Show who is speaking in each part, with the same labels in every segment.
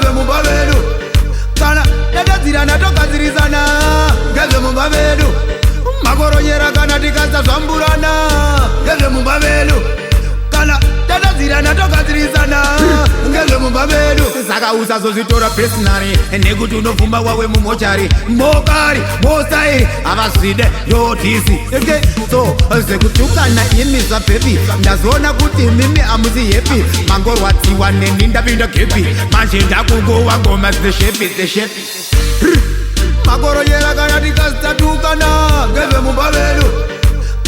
Speaker 1: ngezvemumba vedu kana tatadzirana togadzirisana ngezvemumba vedu makoronyera kana tikasazvamburana ngezvemumba vedu kana tatadzirana togadzirisana ngezvemumba vedu saka usazozvitora personary nekuti unobvumba wawe mumochari mokari mostairi havazvide ndotisi so zvekutukana imi zvabhepi ndazoona kuti mimi hamusi hepi mangorwadziwa neni ndapinda gepi manje ndakungova ngoma dzeshepi makoronyera kana tikasitatukana ngezvemumba vedu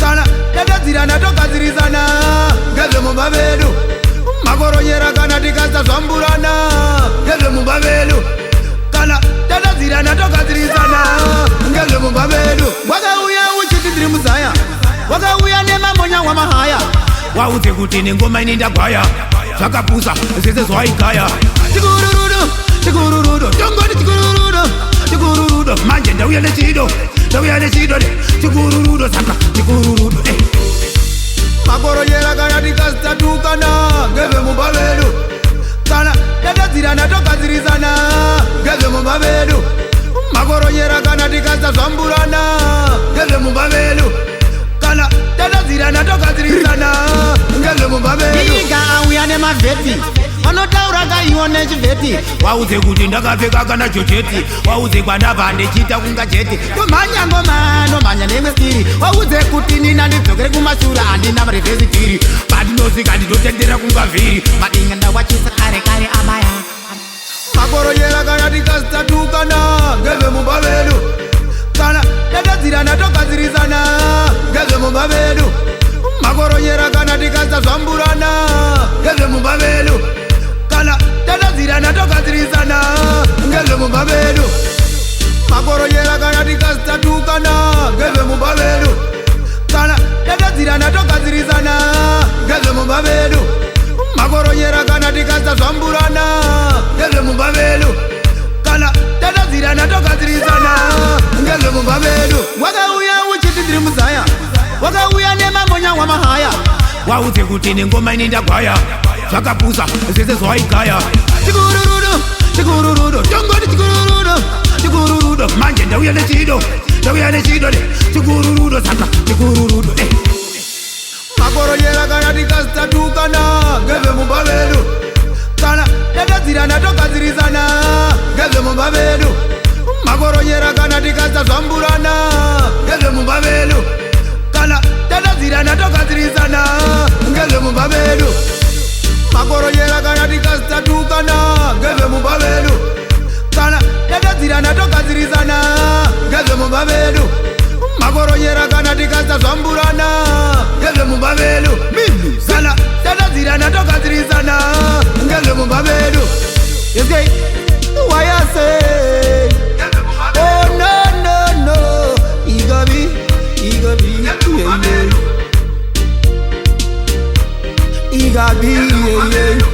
Speaker 1: kana tatadzirana togadzirisana ngezvemumba vedu makoronyera kana tikasazvamburana ngezvemumba vedu kana tatadzirana togadzirisana ngezvemumba vedu wakauya uchiti ndiri muzaya wakauya nemamonya wamahaya waudze kuti nengoma ini ndagwaya zvakapusa zvese zvaigaya chikururudo tongoti chikururudo manje ndauya nechido chikururudo saka chikururudo makoronyera kana tikasitatukana ngezvemumba vedu kana tatadzirana togadzirisana ngezvemumba vedu makoronyera kana tikasazvamburana ngezvemumba vedu kana tatadzirana togadzirisana ngezvemumba vedu iga auya nemavheti vanotaura ngaiwo nechivheti waudze kuti ndakapfeka kana jojeti waudze kwandabva ndichiita kunga jeti nomhanya nemestiri waudze kuti nina ndidzokere kumashure handina marevhesitiri pandinozvika ndinotendera kunga vhiri madinga ndawachisa kare abaya makoronyera kana tikasitatukana ngezvemumba vedu kana tatadzirana togadzirisana ngezvemumba vedu makoronyera kana tikasazvamburana ngezvemumba vedu kana tatadzirana togadzirisana ngezvemumba vedu makoronyera kana tikasitatukana ngezvemumba vedu kana tatadzirana togadzirisana ngezvemumba vedu makoronyera kana tikasazvamburana ngezvemumba vedu kana tatadzirana togadzirisana ngezvemumba vedu wakauya uchiti ndiri muzaya wakauya nemamonya wamahaya waudze kuti nengoma ini ndagwaya zvakapusa zvese zvaigaya chikururudo tongoti chikururudo manje ndauya nechido chikururudo saka chikururudo makoronyera kana tikasitatukana ngezvemumba vedu kana tatadzirana togadzirisana ngezvemumba vedu makoronyera kana tikasazvamburana ngezvemumba vedu kana tatadzirana togadzirisana ngezvemumba vedu makoronyera kana tikasitatukana ngezvemumba vedu kana tatadzirana togadzirisana ngezvemumba vedu makoronyera kana tikasazvamburana ngezvemumba vedu kana tatadzirana togadzirisana ngezvemumba vedu why I say oh no igabi igabi